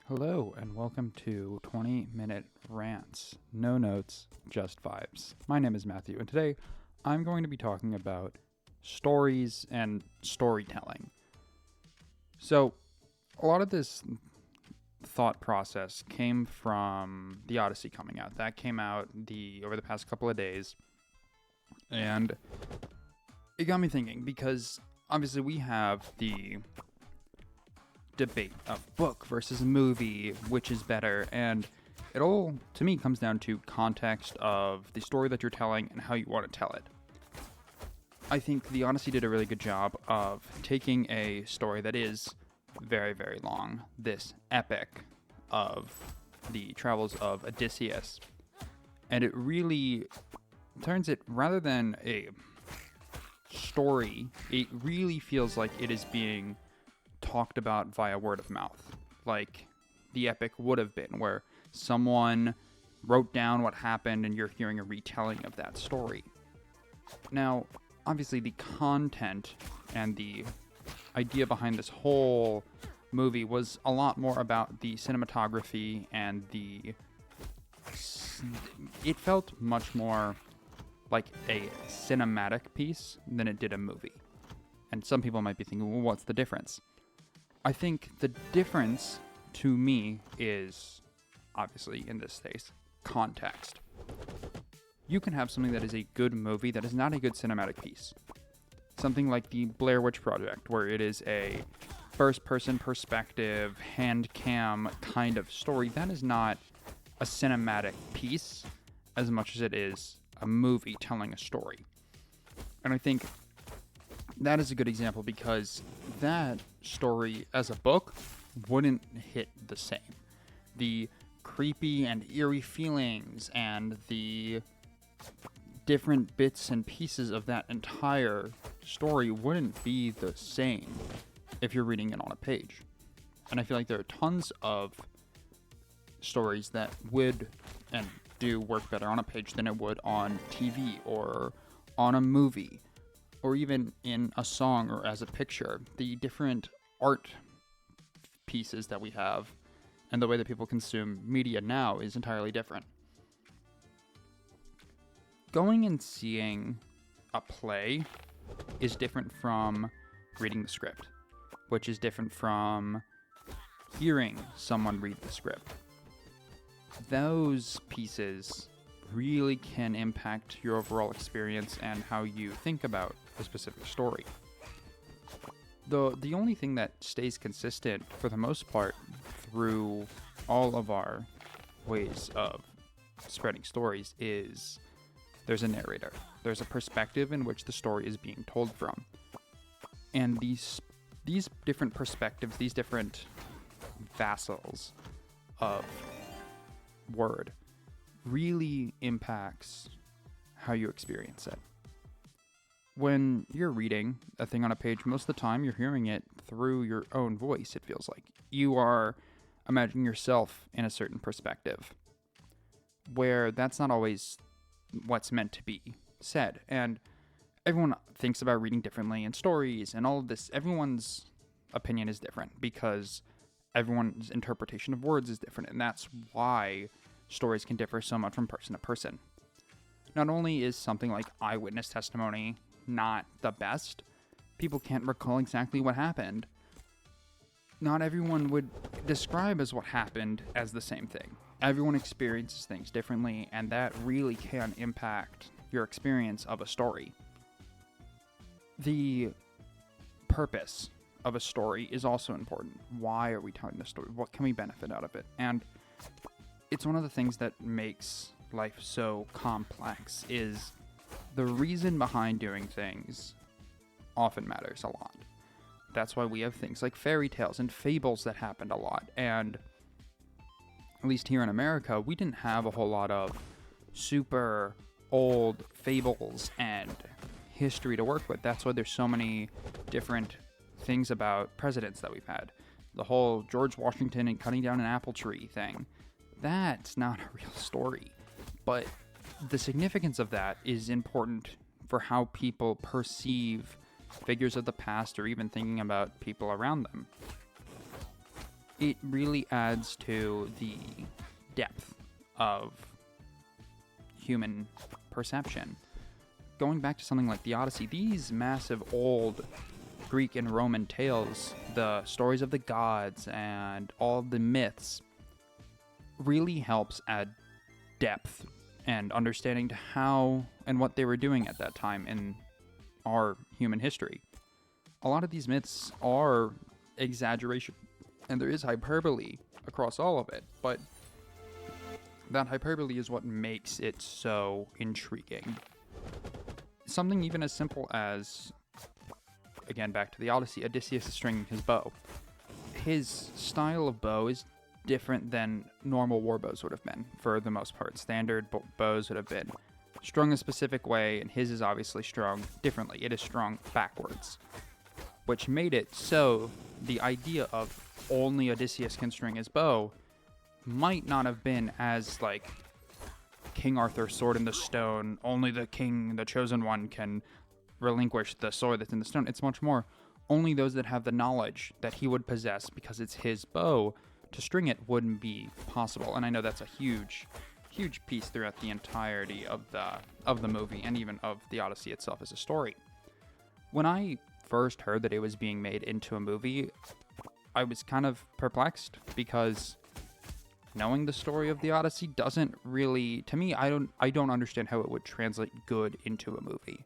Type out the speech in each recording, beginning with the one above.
Hello, and welcome to 20-Minute Rants. No notes, just vibes. My name is Matthew, and today I'm going to be talking about stories and storytelling. So, a lot of this thought process came from The Odyssey coming out. That came out over the past couple of days, and it got me thinking because obviously we have the debate of book versus movie, which is better, and it all, to me, comes down to context of the story that you're telling and how you want to tell it. I think The Odyssey did a really good job of taking a story that is very, very long, this epic of the travels of Odysseus, and it really turns it, rather than a story, it really feels like it is being talked about via word of mouth, like the epic would have been, where someone wrote down what happened and you're hearing a retelling of that story. Now, obviously the content and the idea behind this whole movie was a lot more about the cinematography and it felt much more like a cinematic piece than it did a movie. And some people might be thinking, well, what's the difference? I think the difference to me is, obviously in this case, context. You can have something that is a good movie that is not a good cinematic piece. Something like the Blair Witch Project, where it is a first-person perspective, hand cam kind of story. That is not a cinematic piece as much as it is a movie telling a story. And I think that is a good example because that story as a book wouldn't hit the same. The creepy and eerie feelings and the different bits and pieces of that entire story wouldn't be the same if you're reading it on a page. And I feel like there are tons of stories that would and do work better on a page than it would on TV or on a movie, or even in a song or as a picture. The different art pieces that we have and the way that people consume media now is entirely different. Going and seeing a play is different from reading the script, which is different from hearing someone read the script. Those pieces really can impact your overall experience and how you think about a specific story. The only thing that stays consistent for the most part through all of our ways of spreading stories is there's a narrator. There's a perspective in which the story is being told from. And these different perspectives, these different vassals of word really impacts how you experience it. When you're reading a thing on a page, most of the time you're hearing it through your own voice, it feels like. You are imagining yourself in a certain perspective, where that's not always what's meant to be said. And everyone thinks about reading differently and stories and all of this. Everyone's opinion is different because everyone's interpretation of words is different, and that's why stories can differ so much from person to person. Not only is something like eyewitness testimony not the best, people can't recall exactly what happened. Not everyone would describe as what happened as the same thing. Everyone experiences things differently, and that really can impact your experience of a story. The purpose of a story is also important. Why are we telling the story? What can we benefit out of it? And it's one of the things that makes life so complex is the reason behind doing things often matters a lot. That's why we have things like fairy tales and fables that happened a lot. And at least here in America, we didn't have a whole lot of super old fables and history to work with. That's why there's so many different things about presidents that we've had. The whole George Washington and cutting down an apple tree thing. That's not a real story. But the significance of that is important for how people perceive figures of the past or even thinking about people around them. it really adds to the depth of human perception. Going back to something like the Odyssey, these massive old Greek and Roman tales, the stories of the gods and all the myths, really helps add depth and understanding to how and what they were doing at that time in our human history. A lot of these myths are exaggeration, and there is hyperbole across all of it, but that hyperbole is what makes it so intriguing. Something even as simple as, again, back to the Odyssey, Odysseus stringing his bow. His style of bow is different than normal war bows would have been, for the most part. Standard bows would have been strung a specific way, and his is obviously strung differently. It is strung backwards, which made it so the idea of only Odysseus can string his bow might not have been as, like, King Arthur's sword in the stone, only the king, the chosen one, can relinquish the sword that's in the stone. It's much more only those that have the knowledge that he would possess, because it's his bow, to string it wouldn't be possible. And I know that's a huge piece throughout the entirety of the movie, and even of the Odyssey itself as a story. When I first heard that it was being made into a movie, I was kind of perplexed, because knowing the story of the Odyssey doesn't really, to me, I don't understand how it would translate good into a movie,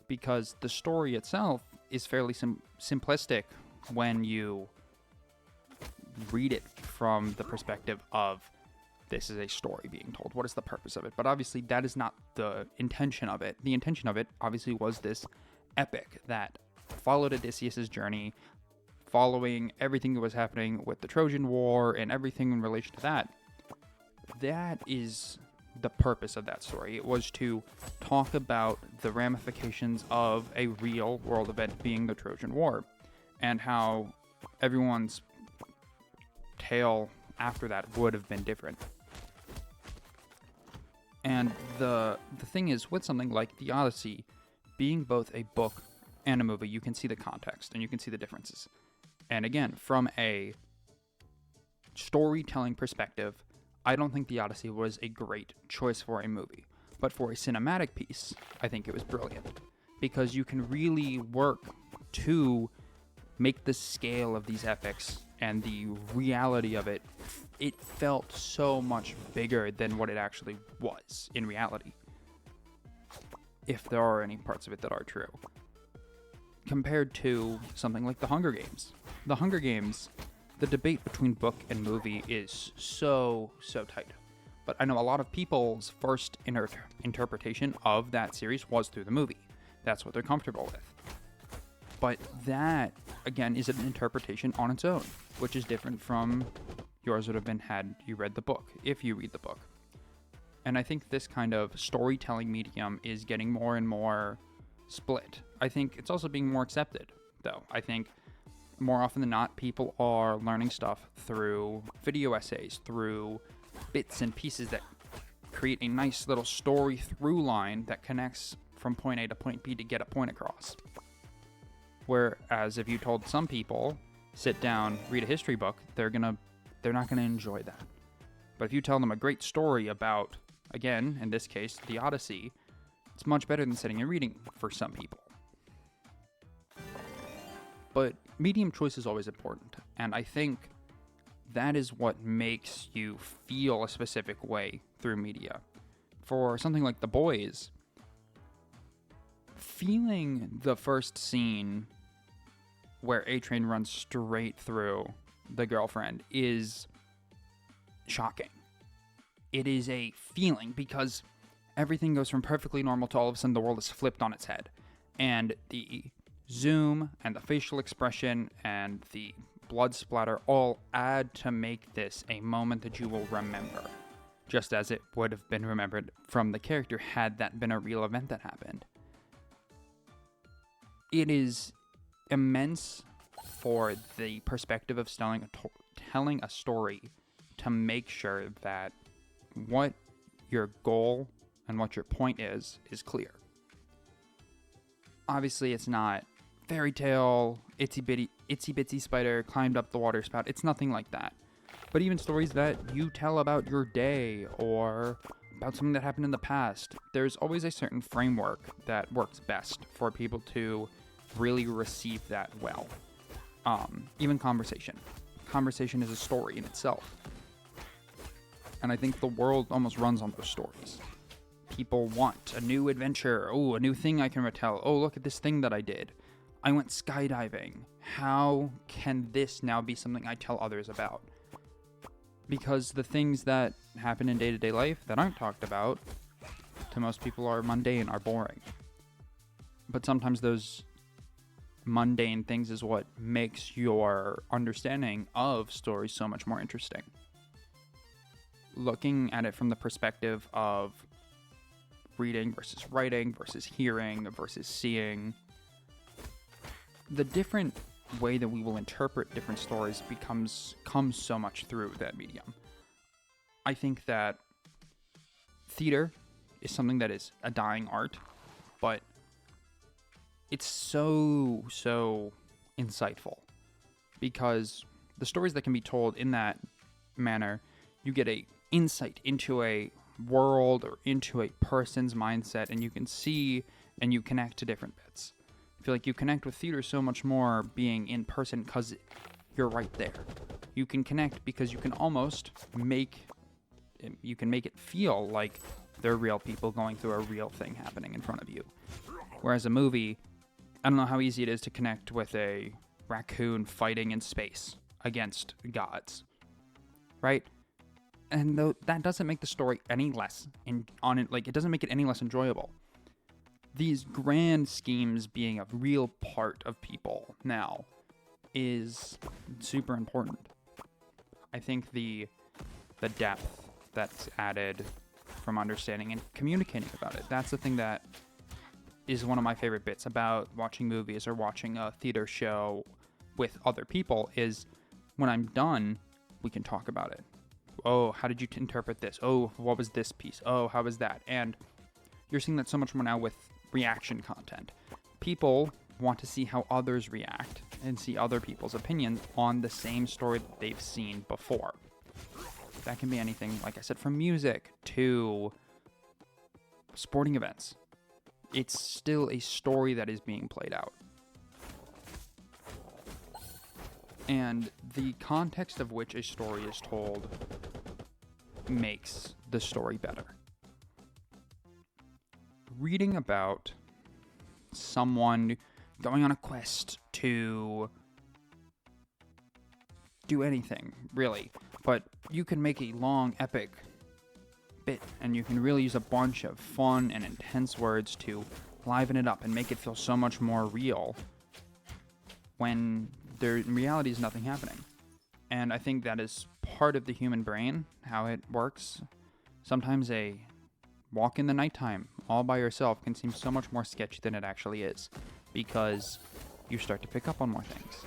because the story itself is fairly simplistic when you read it from the perspective of, this is a story being told. What is the purpose of it? But obviously that is not the intention of it. The intention of it obviously was this epic that followed Odysseus' journey, following everything that was happening with the Trojan War and everything in relation to that. That is the purpose of that story. It was to talk about the ramifications of a real world event being the Trojan War, and how everyone's tale after that would have been different. And the thing is, with something like the Odyssey being both a book and a movie, you can see the context and you can see the differences. And again, from a storytelling perspective, I don't think the Odyssey was a great choice for a movie. But for a cinematic piece, I think it was brilliant, because you can really work to make the scale of these epics and the reality of it, it felt so much bigger than what it actually was in reality, if there are any parts of it that are true, compared to something like The Hunger Games. The Hunger Games, the debate between book and movie is so tight. But I know a lot of people's first interpretation of that series was through the movie. That's what they're comfortable with. But that, again, is an interpretation on its own, which is different from yours would have been had you read the book, if you read the book. And I think this kind of storytelling medium is getting more and more split. I think it's also being more accepted, though. I think more often than not, people are learning stuff through video essays, through bits and pieces that create a nice little story through line that connects from point A to point B to get a point across. Whereas if you told some people, sit down, read a history book, they're not gonna enjoy that. But if you tell them a great story about, again, in this case, the Odyssey, it's much better than sitting and reading for some people. But medium choice is always important, and I think that is what makes you feel a specific way through media. For something like The Boys, feeling the first scene where A-Train runs straight through the girlfriend is shocking. It is a feeling, because everything goes from perfectly normal to all of a sudden the world is flipped on its head. And the zoom and the facial expression and the blood splatter all add to make this a moment that you will remember, just as it would have been remembered from the character had that been a real event that happened. It is immense for the perspective of telling a story, to make sure that what your goal and what your point is clear. Obviously, it's not fairy tale, itsy bitty, itsy bitsy spider climbed up the water spout. It's nothing like that. But even stories that you tell about your day or about something that happened in the past, there's always a certain framework that works best for people to really receive that well. Even conversation. Conversation is a story in itself. And I think the world almost runs on those stories. People want a new adventure. Oh, a new thing I can retell. Oh, look at this thing that I did. I went skydiving. How can this now be something I tell others about? Because the things that happen in day-to-day life that aren't talked about, to most people are mundane, are boring. But sometimes those mundane things is what makes your understanding of stories so much more interesting. Looking at it from the perspective of reading versus writing versus hearing versus seeing, the different way that we will interpret different stories comes so much through that medium. I think that theater is something that is a dying art, but it's so insightful because the stories that can be told in that manner, you get a insight into a world or into a person's mindset, and you can see and you connect to different bits. I feel like you connect with theater so much more being in person because you're right there. You can connect because you can almost make it feel like they're real people going through a real thing happening in front of you. Whereas a movie, I don't know how easy it is to connect with a raccoon fighting in space against gods, right? And though that doesn't make the story any less it doesn't make it any less enjoyable. These grand schemes being a real part of people now is super important. I think the depth that's added from understanding and communicating about it, that's the thing that is one of my favorite bits about watching movies or watching a theater show with other people is when I'm done, we can talk about it. Oh, how did you interpret this? Oh, what was this piece? Oh, how was that? And you're seeing that so much more now with reaction content. People want to see how others react and see other people's opinions on the same story that they've seen before. That can be anything, like I said, from music to sporting events. It's still a story that is being played out. And the context of which a story is told makes the story better. Reading about someone going on a quest to do anything, really, but you can make a long, epic bit, and you can really use a bunch of fun and intense words to liven it up and make it feel so much more real when there in reality is nothing happening. And I think that is part of the human brain, how it works. Sometimes a walk in the nighttime all by yourself can seem so much more sketchy than it actually is, because you start to pick up on more things.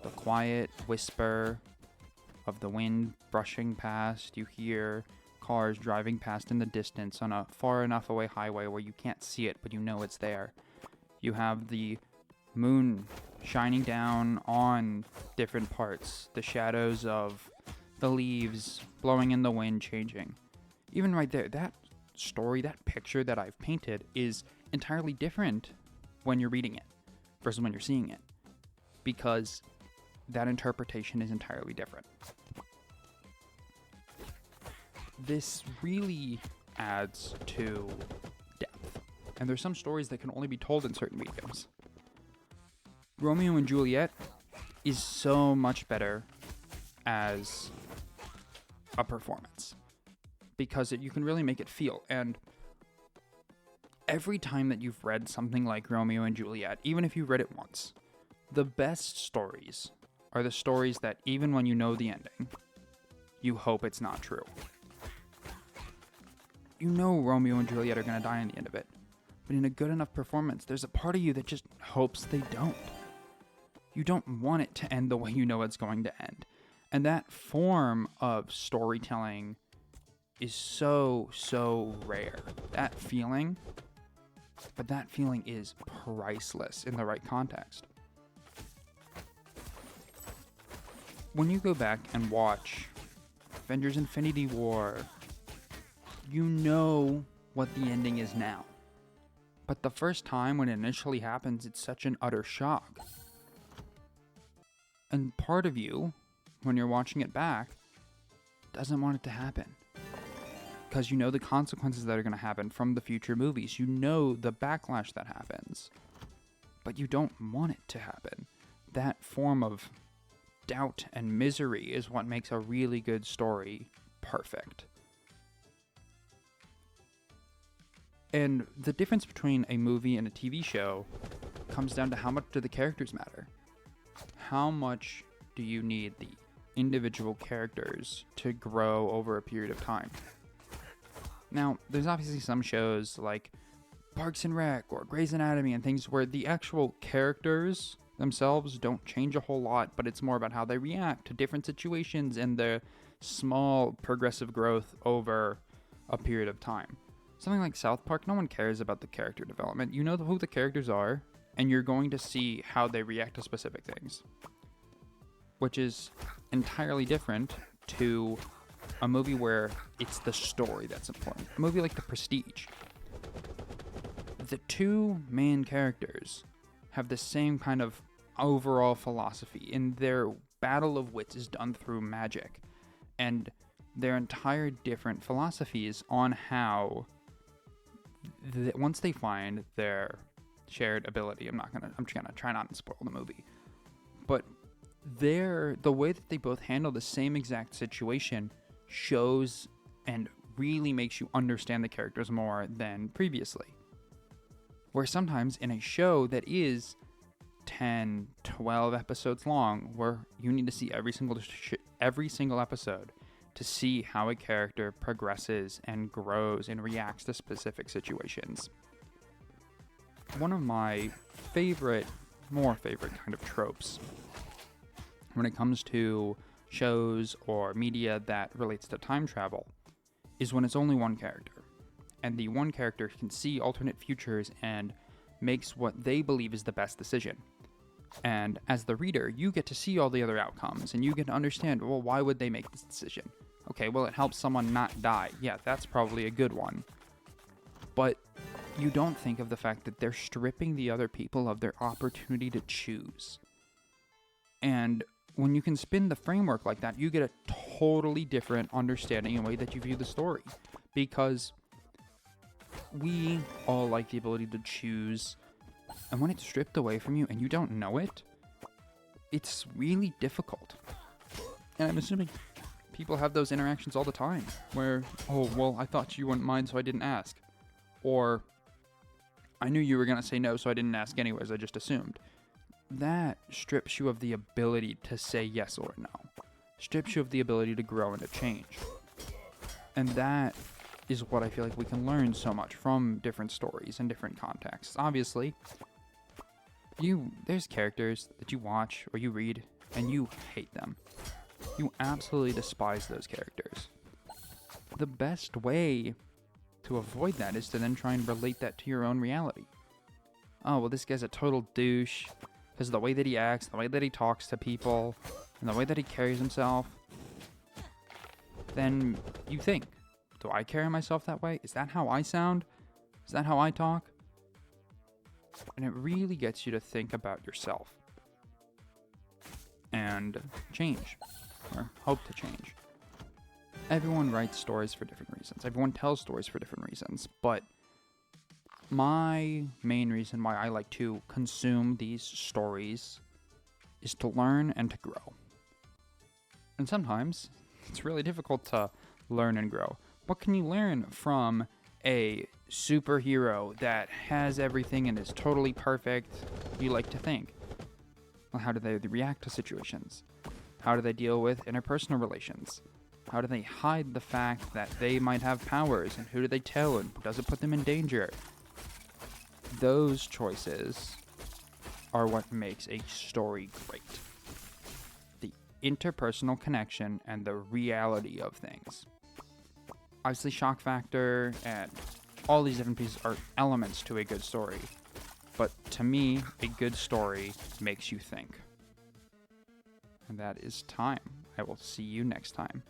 The quiet whisper of the wind brushing past, you hear cars driving past in the distance on a far enough away highway where you can't see it, but you know it's there. You have the moon shining down on different parts, the shadows of the leaves blowing in the wind changing. Even right there, that story, that picture that I've painted is entirely different when you're reading it versus when you're seeing it, because that interpretation is entirely different. This really adds to depth, and there's some stories that can only be told in certain mediums. Romeo and Juliet is so much better as a performance because you can really make it feel. And every time that you've read something like Romeo and Juliet, even if you read it once, the best stories are the stories that even when you know the ending, you hope it's not true. You know Romeo and Juliet are going to die in the end of it, but in a good enough performance, there's a part of you that just hopes they don't. You don't want it to end the way you know it's going to end. And that form of storytelling is so rare. That feeling is priceless in the right context. when you go back and watch Avengers Infinity War, you know what the ending is now. But the first time when it initially happens, it's such an utter shock. And part of you, when you're watching it back, doesn't want it to happen. Because you know the consequences that are going to happen from the future movies. You know the backlash that happens. But you don't want it to happen. That form of doubt and misery is what makes a really good story perfect. And the difference between a movie and a TV show comes down to how much do the characters matter. How much do you need the individual characters to grow over a period of time? Now, there's obviously some shows like Parks and Rec or Grey's Anatomy and things where the actual characters themselves don't change a whole lot, but it's more about how they react to different situations and the small progressive growth over a period of time. Something like South Park, no one cares about the character development. You know who the characters are, and you're going to see how they react to specific things. Which is entirely different to a movie where it's the story that's important. A movie like The Prestige. The two main characters have the same kind of overall philosophy, and their battle of wits is done through magic. And their entire different philosophies on how once they find their shared ability, I'm just gonna try not to spoil the movie, but the way that they both handle the same exact situation shows and really makes you understand the characters more than previously. Where sometimes in a show that is 10, 12 episodes long, where you need to see every single episode to see how a character progresses and grows and reacts to specific situations. One of my more favorite kind of tropes when it comes to shows or media that relates to time travel is when it's only one character. And the one character can see alternate futures and makes what they believe is the best decision. And as the reader, you get to see all the other outcomes and you get to understand, well, why would they make this decision? Okay, well, it helps someone not die. Yeah, that's probably a good one. But you don't think of the fact that they're stripping the other people of their opportunity to choose. And when you can spin the framework like that, you get a totally different understanding and way that you view the story. Because we all like the ability to choose. And when it's stripped away from you and you don't know it, it's really difficult. And I'm assuming people have those interactions all the time where, oh, well, I thought you wouldn't mind, so I didn't ask. Or, I knew you were going to say no, so I didn't ask anyways, I just assumed. That strips you of the ability to say yes or no. Strips you of the ability to grow and to change. And that is what I feel like we can learn so much from different stories and different contexts. Obviously, there's characters that you watch or you read and you hate them. You absolutely despise those characters. The best way to avoid that is to then try and relate that to your own reality. Oh, well, this guy's a total douche because of the way that he acts, the way that he talks to people, and the way that he carries himself. Then you think, do I carry myself that way? Is that how I sound? Is that how I talk? And it really gets you to think about yourself and change, or hope to change. Everyone writes stories for different reasons. Everyone tells stories for different reasons. But my main reason why I like to consume these stories is to learn and to grow. And sometimes it's really difficult to learn and grow. What can you learn from a superhero that has everything and is totally perfect, you like to think? Well, how do they react to situations? How do they deal with interpersonal relations? How do they hide the fact that they might have powers? And who do they tell? And does it put them in danger? Those choices are what makes a story great. The interpersonal connection and the reality of things. Obviously, shock factor and all these different pieces are elements to a good story. But to me, a good story makes you think. And that is time. I will see you next time.